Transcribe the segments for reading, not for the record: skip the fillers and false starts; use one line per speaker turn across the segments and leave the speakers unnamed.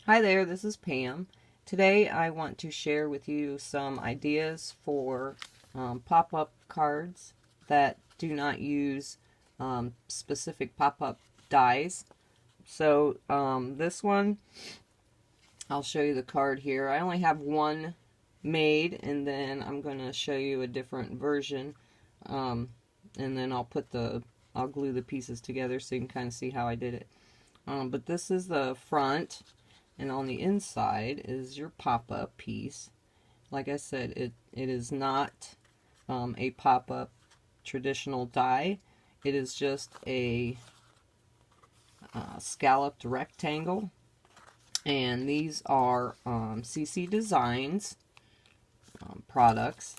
Hi there, this is Pam. Today I want to share with you some ideas for pop-up cards that do not use specific pop-up dies. So this one, I'll show you the card here. I only have one made, and then I'm going to show you a different version, and then I'll glue the pieces together so you can kind of see how I did it. But this is the front. And on the inside is your pop-up piece. Like I said, it is not a pop-up traditional die. It is just a scalloped rectangle. And these are CC Designs products.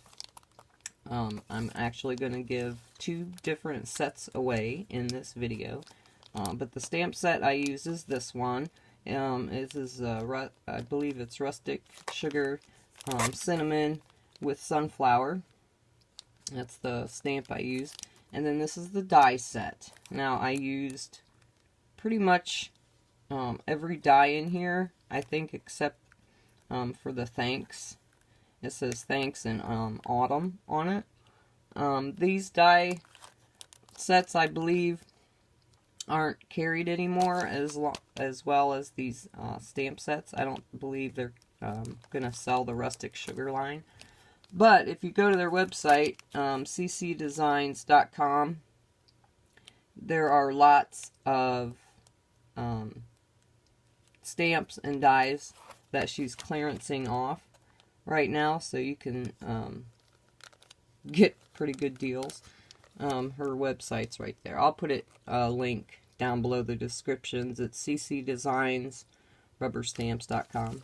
I'm actually going to give 2 different sets away in this video. But the stamp set I use is this one. This is, I believe it's rustic sugar cinnamon with sunflower. That's the stamp I used. And then this is the die set. Now I used pretty much every die in here, I think, except for the thanks. It says thanks in autumn on it. These die sets, I believe, aren't carried anymore as well as these stamp sets. I don't believe they're going to sell the rustic sugar line. But if you go to their website, ccdesigns.com, there are lots of stamps and dies that she's clearancing off right now, so you can get pretty good deals. Her website's right there. I'll put a link down below the descriptions. It's ccdesignsrubberstamps.com.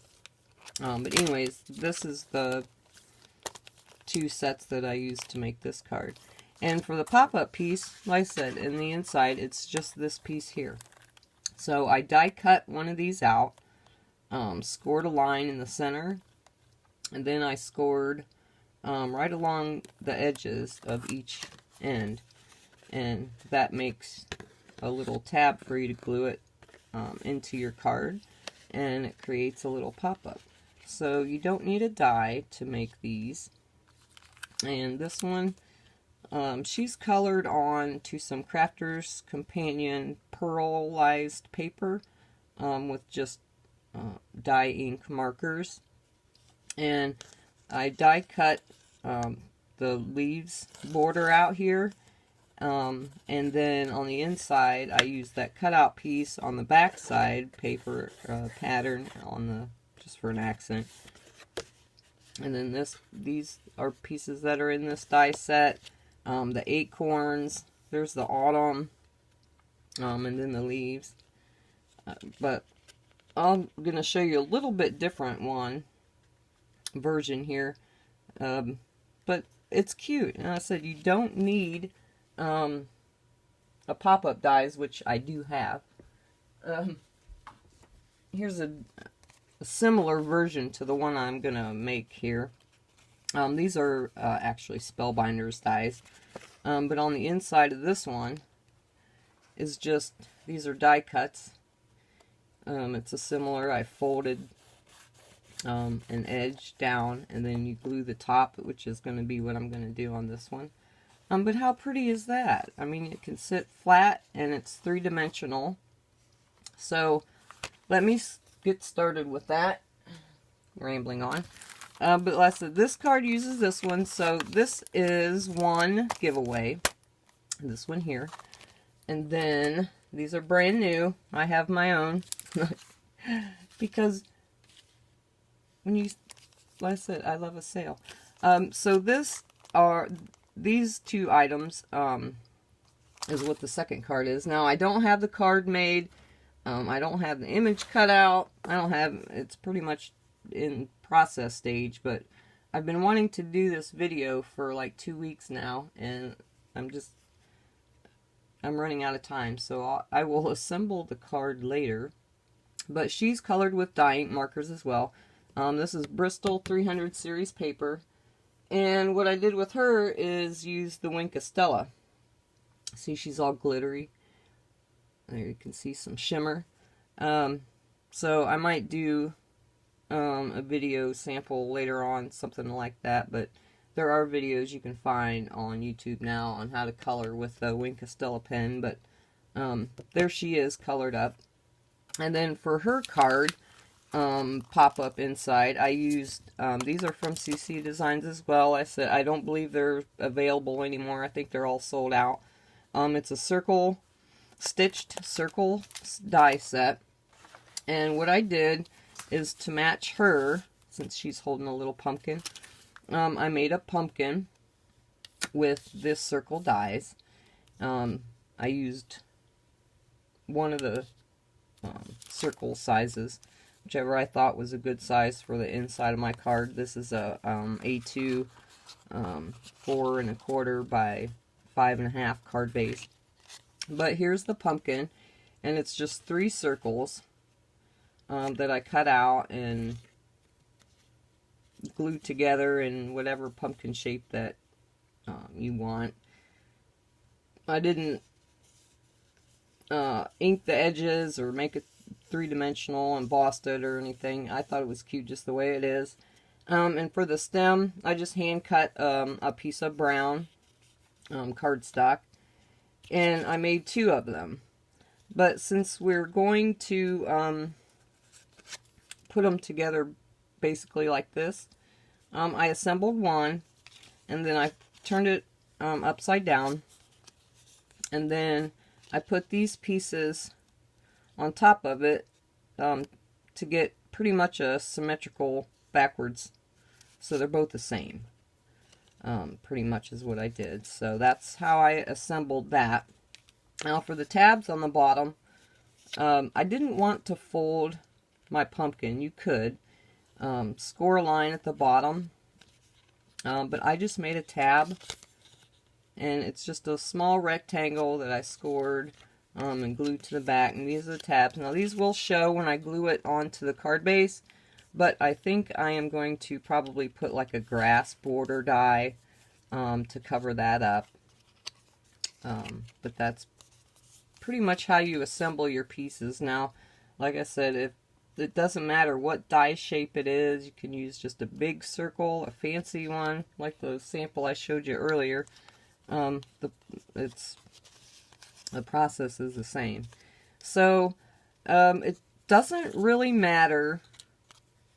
But anyways, this is the 2 sets that I used to make this card. And for the pop-up piece, like I said, in the inside, it's just this piece here. So I die cut one of these out, scored a line in the center, and then I scored right along the edges of each end, and that makes a little tab for you to glue it into your card, and it creates a little pop-up. So you don't need a die to make these. And this one, she's colored on to some Crafter's Companion pearlized paper with just dye ink markers, and I die cut the leaves border out here, and then on the inside I use that cutout piece on the back side paper pattern on the, just for an accent. And then these are pieces that are in this die set. The acorns, there's the autumn, and then the leaves. But I'm going to show you a little bit different version here. But it's cute. And I said you don't need a pop-up dies, which I do have. Here's a similar version to the one I'm going to make here. These are actually Spellbinders dies. But on the inside of this one is just, these are die cuts. It's a similar, I folded an edge down, and then you glue the top, which is going to be what I'm going to do on this one. But how pretty is that? I mean, it can sit flat, and it's 3-dimensional. So let me get started with that. Rambling on. But like I said, this card uses this one, so this is one giveaway. This one here. And then, these are brand new. I have my own. Because, when you, like I said, I love a sale. So these 2 items is what the second card is. Now, I don't have the card made. I don't have the image cut out. It's pretty much in process stage, but I've been wanting to do this video for like 2 weeks now, and I'm running out of time, so I will assemble the card later. But she's colored with dye ink markers as well. This is Bristol 300 series paper, and what I did with her is use the Wink of Stella. See, she's all glittery. There you can see some shimmer. So I might do a video sample later on, something like that, but there are videos you can find on YouTube now on how to color with the Wink Estella pen, but there she is colored up. And then for her card, pop-up inside, I used, these are from CC Designs as well. I said, I don't believe they're available anymore. I think they're all sold out. It's a stitched circle die set. And what I did is to match her, since she's holding a little pumpkin, I made a pumpkin with this circle dies. I used one of the circle sizes, whichever I thought was a good size for the inside of my card. This is a A2 4 1/4 by 5 1/2 card base. But here's the pumpkin, and it's just 3 circles that I cut out and glued together in whatever pumpkin shape that you want. I didn't ink the edges or make it 3-dimensional, embossed it or anything. I thought it was cute just the way it is. And for the stem, I just hand cut a piece of brown cardstock, and I made 2 of them. But since we're going to put them together basically like this, I assembled one, and then I turned it upside down, and then I put these pieces on top of it to get pretty much a symmetrical backwards, so they're both the same. Pretty much is what I did. So that's how I assembled that. Now for the tabs on the bottom, I didn't want to fold my pumpkin. You could score a line at the bottom, but I just made a tab, and it's just a small rectangle that I scored and glued to the back, and these are the tabs. Now these will show when I glue it onto the card base, but I think I am going to probably put like a grass border die to cover that up. But that's pretty much how you assemble your pieces. Now, like I said, if it doesn't matter what die shape it is, you can use just a big circle, a fancy one, like the sample I showed you earlier. The process is the same. So, it doesn't really matter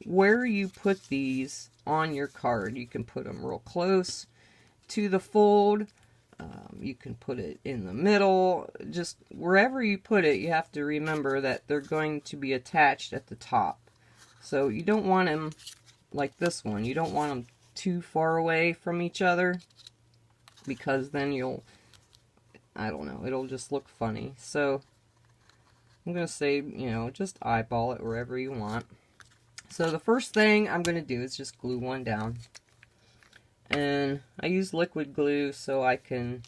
where you put these on your card. You can put them real close to the fold. You can put it in the middle. Just wherever you put it, you have to remember that they're going to be attached at the top. So you don't want them like this one. You don't want them too far away from each other, because then you'll, I don't know, it'll just look funny. So I'm going to say, you know, just eyeball it wherever you want. So the first thing I'm going to do is just glue one down. And I use liquid glue so I can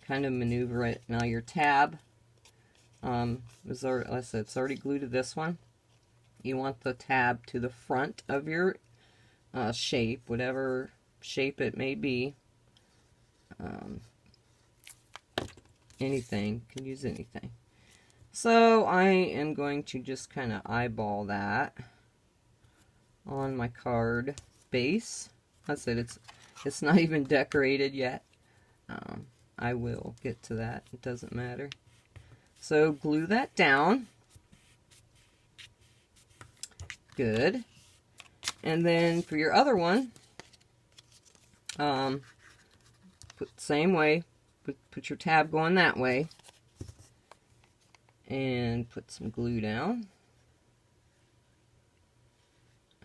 kind of maneuver it. Now your tab, is already, like I said, it's already glued to this one. You want the tab to the front of your shape, whatever shape it may be. Anything, can use anything. So I am going to just kind of eyeball that on my card base. I said it's not even decorated yet. I will get to that. It doesn't matter. So glue that down. Good. And then for your other one, put the same way. Put your tab going that way. And put some glue down.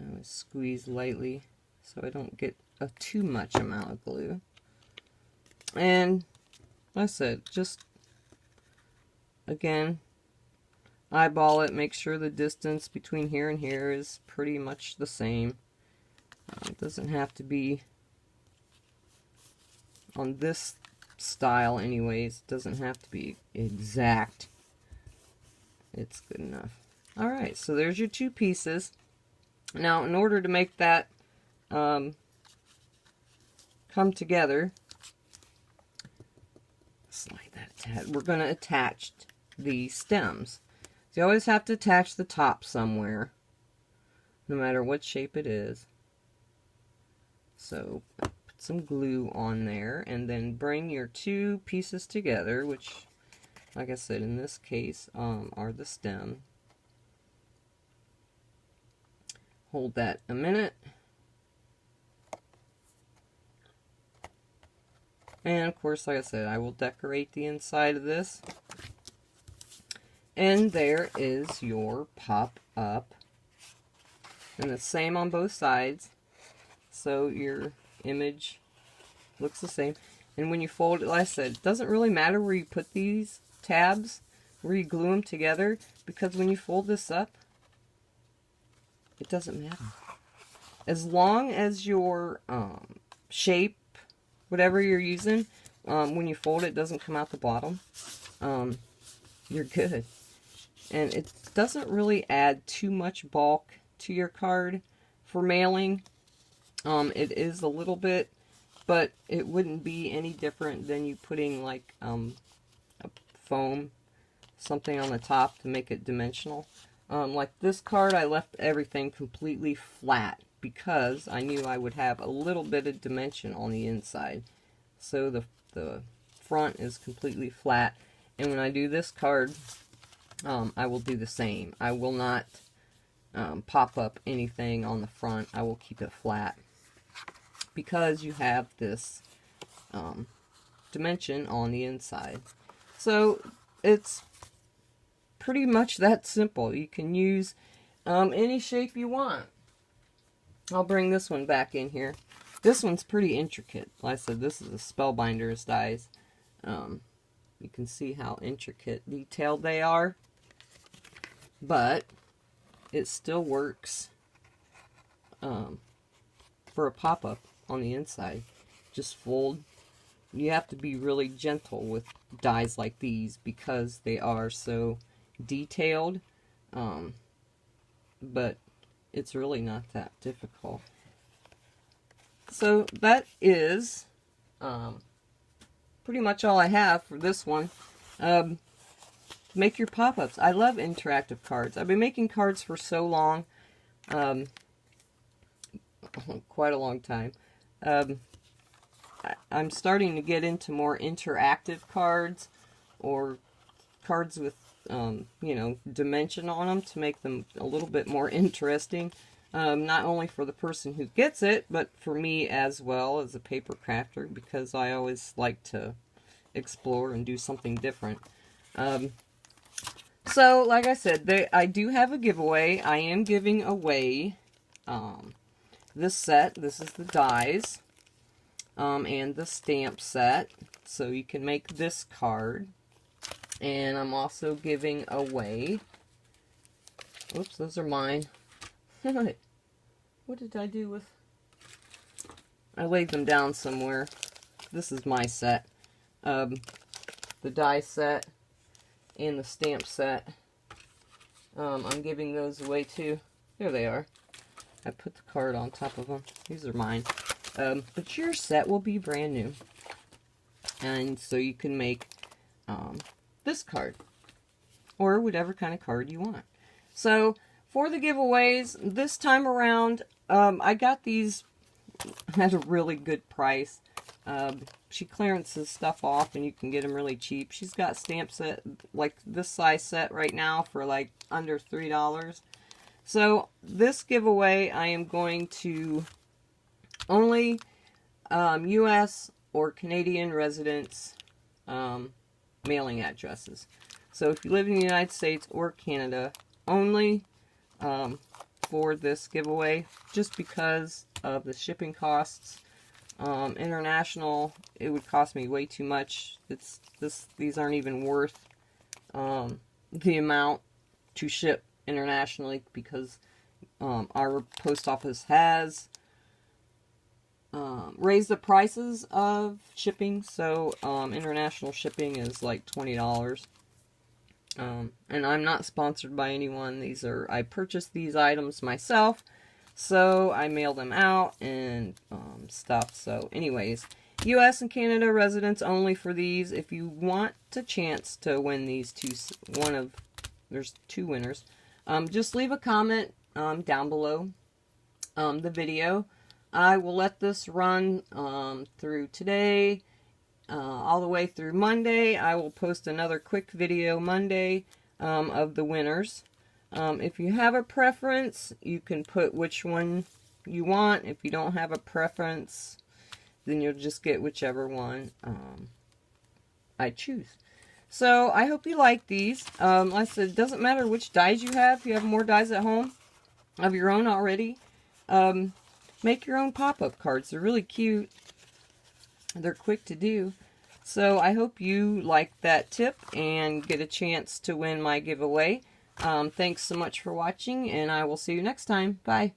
I would squeeze lightly so I don't get a too much amount of glue. And like I said, just again, eyeball it, make sure the distance between here and here is pretty much the same. It doesn't have to be on this style anyways, it doesn't have to be exact. It's good enough. Alright, so there's your 2 pieces. Now in order to make that come together, slide that, we're going to attach the stems. So you always have to attach the top somewhere, no matter what shape it is. So put some glue on there, and then bring your two pieces together, which, like I said, in this case, are the stem. Hold that a minute. And of course, like I said, I will decorate the inside of this. And there is your pop-up. And the same on both sides. So your image looks the same. And when you fold it, like I said, it doesn't really matter where you put these tabs, where you glue them together, because when you fold this up, it doesn't matter. As long as your shape, whatever you're using, when you fold it, doesn't come out the bottom, you're good. And it doesn't really add too much bulk to your card for mailing. It is a little bit, but it wouldn't be any different than you putting like a foam, something on the top to make it dimensional. Like this card, I left everything completely flat because I knew I would have a little bit of dimension on the inside. So the front is completely flat. And when I do this card, I will do the same. I will not pop up anything on the front. I will keep it flat because you have this dimension on the inside. So it's pretty much that simple. You can use any shape you want. I'll bring this one back in here. This one's pretty intricate. Like I said, this is a Spellbinders dies. You can see how intricate, detailed they are. But it still works for a pop-up on the inside. Just fold. You have to be really gentle with dies like these because they are so detailed. But it's really not that difficult. So that is pretty much all I have for this one. Make your pop-ups. I love interactive cards. I've been making cards for so long. Quite a long time. I'm starting to get into more interactive cards, or cards with, you know, dimension on them to make them a little bit more interesting. Not only for the person who gets it, but for me as well as a paper crafter, because I always like to explore and do something different. So, like I said, I do have a giveaway. I am giving away this set. This is the dies and the stamp set. So you can make this card. And I'm also giving away... Oops, those are mine. What did I do with... I laid them down somewhere. This is my set. The die set and the stamp set. I'm giving those away too. There they are. I put the card on top of them. These are mine. But your set will be brand new. And so you can make this card. Or whatever kind of card you want. So, for the giveaways, this time around, I got these at a really good price. She clearances stuff off and you can get them really cheap. She's got stamp set, like this size set right now for like under $3. So this giveaway I am going to only US or Canadian residents mailing addresses. So if you live in the United States or Canada, only for this giveaway, just because of the shipping costs. International, it would cost me way too much. These aren't even worth the amount to ship internationally, because our post office has raised the prices of shipping. So international shipping is like $20. And I'm not sponsored by anyone. I purchased these items myself. So I mail them out and stuff. So anyways, US and Canada residents only for these. If you want a chance to win these one of there's 2 winners. Just leave a comment down below the video. I will let this run through today, all the way through Monday. I will post another quick video Monday of the winners. If you have a preference, you can put which one you want. If you don't have a preference, then you'll just get whichever one I choose. So I hope you like these. Like I said, it doesn't matter which dies you have. If you have more dies at home of your own already, make your own pop-up cards. They're really cute. They're quick to do. So I hope you like that tip and get a chance to win my giveaway. Thanks so much for watching, and I will see you next time. Bye.